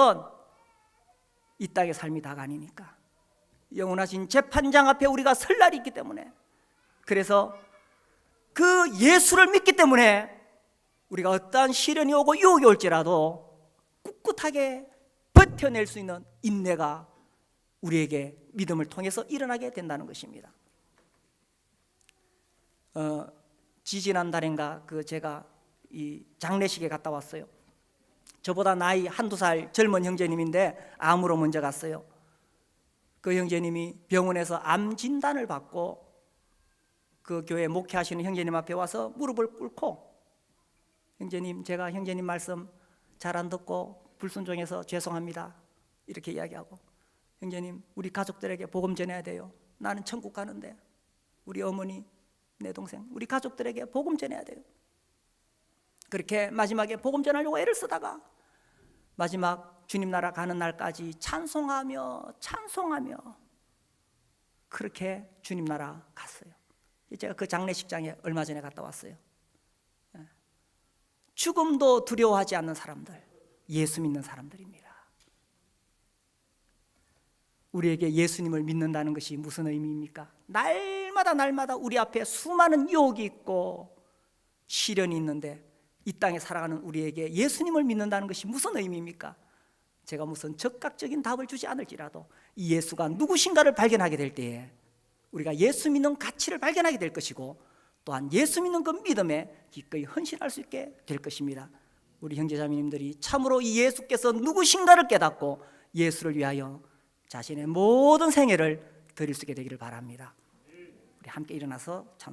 이 땅의 삶이 다가 아니니까, 영원하신 재판장 앞에 우리가 설 날이 있기 때문에, 그래서 그 예수를 믿기 때문에 우리가 어떠한 시련이 오고 유혹이 올지라도 꿋꿋하게 버텨낼 수 있는 인내가 우리에게 믿음을 통해서 일어나게 된다는 것입니다. 지지난달인가 제가 이 장례식에 갔다 왔어요. 저보다 나이 한두 살 젊은 형제님인데 암으로 먼저 갔어요. 그 형제님이 병원에서 암 진단을 받고 그 교회 목회하시는 형제님 앞에 와서 무릎을 꿇고, 형제님, 제가 형제님 말씀 잘 안 듣고 불순종해서 죄송합니다, 이렇게 이야기하고, 형제님, 우리 가족들에게 복음 전해야 돼요. 나는 천국 가는데 우리 어머니, 내 동생, 우리 가족들에게 복음 전해야 돼요. 그렇게 마지막에 복음 전하려고 애를 쓰다가 마지막 주님 나라 가는 날까지 찬송하며 그렇게 주님 나라 갔어요. 제가 그 장례식장에 얼마 전에 갔다 왔어요. 죽음도 두려워하지 않는 사람들, 예수 믿는 사람들입니다. 우리에게 예수님을 믿는다는 것이 무슨 의미입니까? 날마다 우리 앞에 수많은 유혹이 있고 시련이 있는데 이 땅에 살아가는 우리에게 예수님을 믿는다는 것이 무슨 의미입니까? 제가 무슨 적극적인 답을 주지 않을지라도 이 예수가 누구신가를 발견하게 될 때에 우리가 예수 믿는 가치를 발견하게 될 것이고, 또한 예수 믿는 그 믿음에 기꺼이 헌신할 수 있게 될 것입니다. 우리 형제자매님들이 참으로 이 예수께서 누구신가를 깨닫고 예수를 위하여 자신의 모든 생애를 드릴 수 있게 되기를 바랍니다. 우리 함께 일어나서 찬송